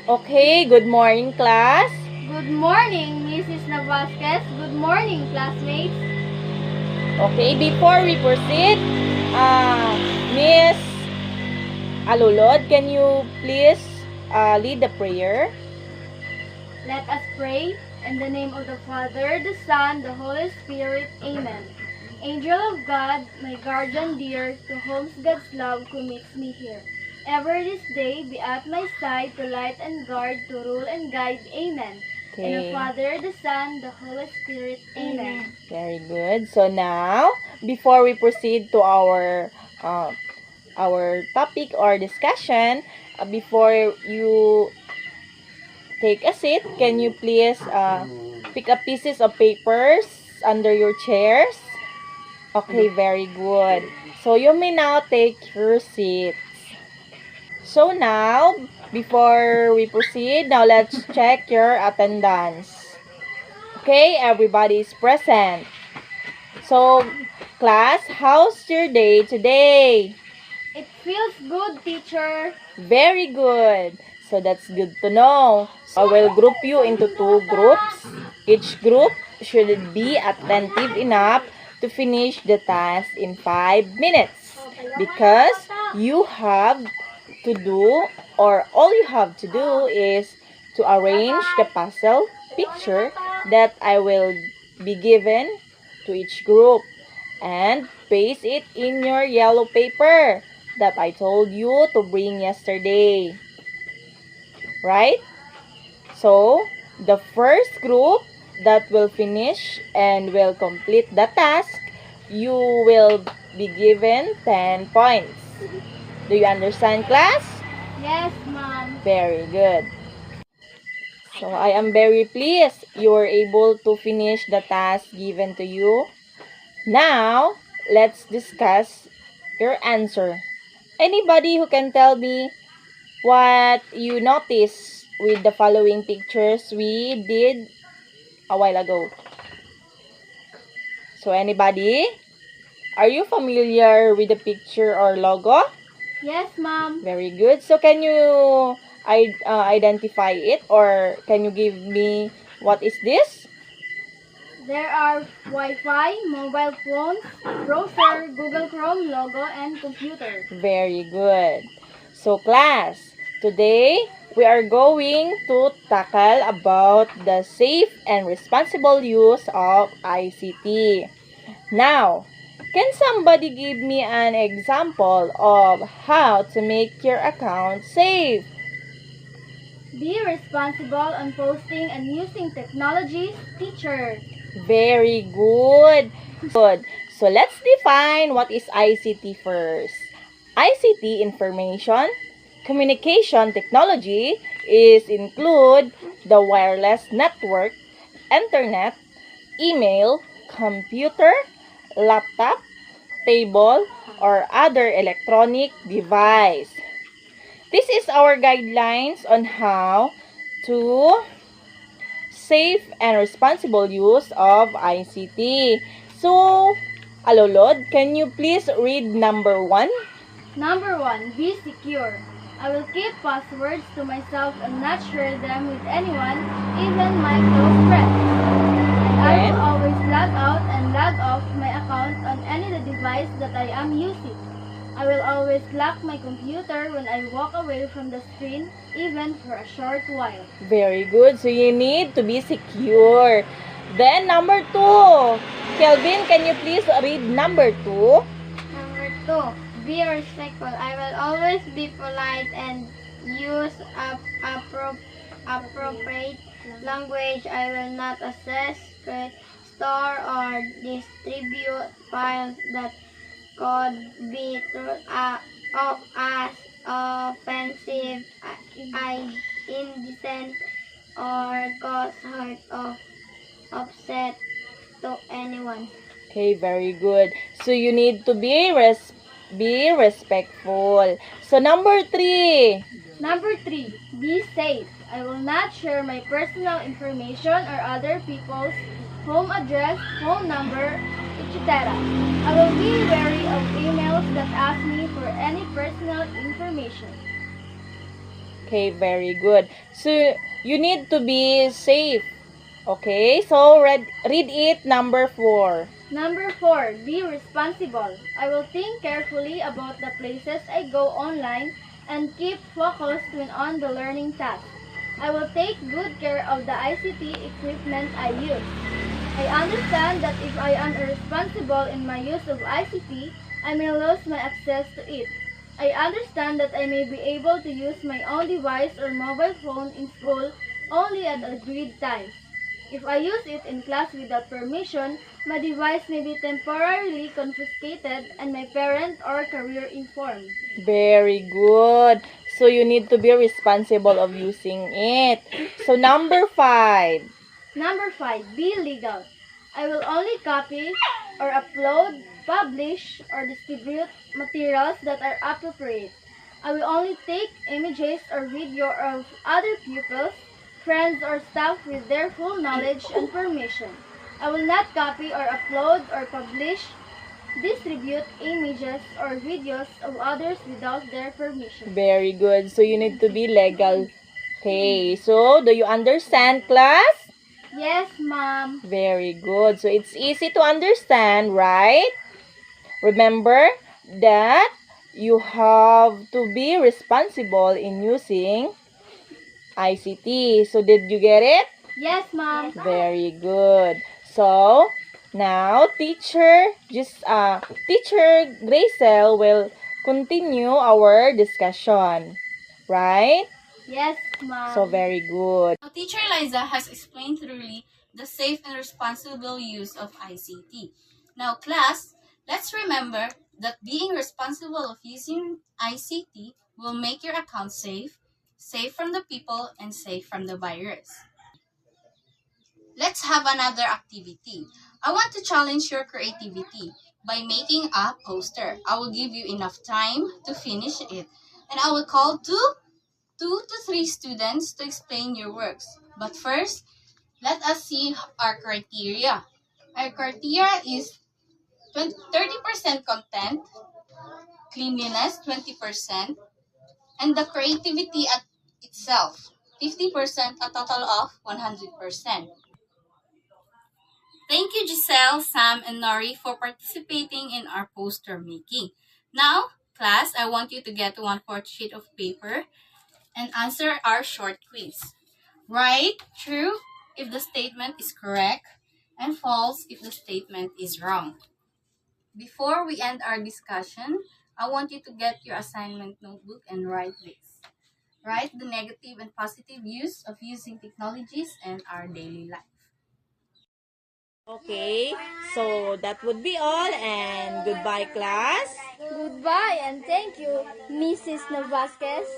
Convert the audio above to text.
Okay, good morning, class. Good morning, Mrs. Navasquez. Good morning, classmates. Okay, before we proceed, Miss Alulod, can you please lead the prayer? Let us pray. In the name of the Father, the Son, the Holy Spirit. Amen. Angel of God, my guardian dear, to whom God's love commits me here. Ever this day be at my side to light and guard, to rule and guide. Amen. In the Okay, Father, the Son, the Holy Spirit. Amen. very good. So now, before we proceed to our topic or discussion, before you take a seat, can you please pick up pieces of papers under your chairs? Okay, very good. So you may now take your seats. So now, before we proceed, now let's check your attendance. Okay, everybody is present. So, class, how's your day today? It feels good, teacher. Very good. So that's good to know. So I will group you into two groups. Each group should be attentive enough to finish the task in 5 minutes because you have to do, or all you have to do is to arrange the puzzle picture that I will be given to each group and paste it in your yellow paper that I told you to bring yesterday. Right? So, the first group that will finish and will complete the task, you will be given 10 points. Do you understand, class? Yes, Mom. Very good. So, I am very pleased you were able to finish the task given to you. Now, let's discuss your answer. Anybody who can tell me what you noticed with the following pictures we did a while ago? So, anybody? Are you familiar with the picture or logo? Yes, Mom. Very good. So, can you identify it, or can you give me what is this? There are Wi-Fi, mobile phones, browser, Google Chrome logo, and computer. Very good. So, class, today we are going to tackle about the safe and responsible use of ICT. Now, can somebody give me an example of how to make your account safe? Be responsible on posting and using technologies, teacher. Very good. Good. So let's define what is ICT first. ICT, information communication technology, is include the wireless network, internet, email, computer, laptop, table, or other electronic device. This is our guidelines on how to safe and responsible use of ICT. So, Alolod, can you please read number 1? Number 1. Be secure. I will keep passwords to myself and not share them with anyone, even my close friends. And I will always log out and log off my account on any device that I am using. I will always lock my computer when I walk away from the screen, even for a short while. Very good. So you need to be secure. Then number 2. Kelvin, can you please read number 2? Number 2. Be respectful. I will always be polite and use appropriate language. I will not access, store, or distribute files that could be as offensive, indecent, or cause hurt or upset to anyone. Okay, very good. So you need to be respectful. So number 3. Number 3, be safe. I will not share my personal information or other people's home address, phone number, etc. I will be wary of emails that ask me for any personal information. Okay, very good. So, you need to be safe. Okay, so read it, number 4. Number 4, be responsible. I will think carefully about the places I go online and keep focused when on the learning task. I will take good care of the ICT equipment I use. I understand that if I am irresponsible in my use of ICT, I may lose my access to it. I understand that I may be able to use my own device or mobile phone in school only at agreed times. If I use it in class without permission, my device may be temporarily confiscated and my parent or career informed. Very good. So, you need to be responsible of using it. So, number 5. Number 5, be legal. I will only copy or upload, publish, or distribute materials that are appropriate. I will only take images or video of other pupils, friends, or staff with their full knowledge and permission. I will not copy or upload or publish, distribute images or videos of others without their permission. Very good. So, you need to be legal. Okay, so do you understand, class? Yes, Mom. Very good. So, it's easy to understand, right? Remember that you have to be responsible in using ICT. So, did you get it? Yes, Mom. Very good. So, now teacher Gracel will continue our discussion. Right? Yes, Mom. So, very good. Now, Teacher Liza has explained thoroughly the safe and responsible use of ICT. Now, class, let's remember that being responsible of using ICT will make your account safe, safe from the people, and safe from the virus. Let's have another activity. I want to challenge your creativity by making a poster. I will give you enough time to finish it, and I will call two to three students to explain your works. But first, let us see our criteria. Our criteria is 30% content, cleanliness 20%, and the creativity at itself 50%, a total of 100%. Thank you, Giselle, Sam, and Nori for participating in our poster making. Now, class, I want you to get 1/4 sheet of paper and answer our short quiz. Right, true if the statement is correct, and false if the statement is wrong. Before we end our discussion, I want you to get your assignment notebook and write this. Write the negative and positive use of using technologies in our daily life. Okay, so that would be all, and goodbye, class. Goodbye and thank you, Mrs. Novasquez.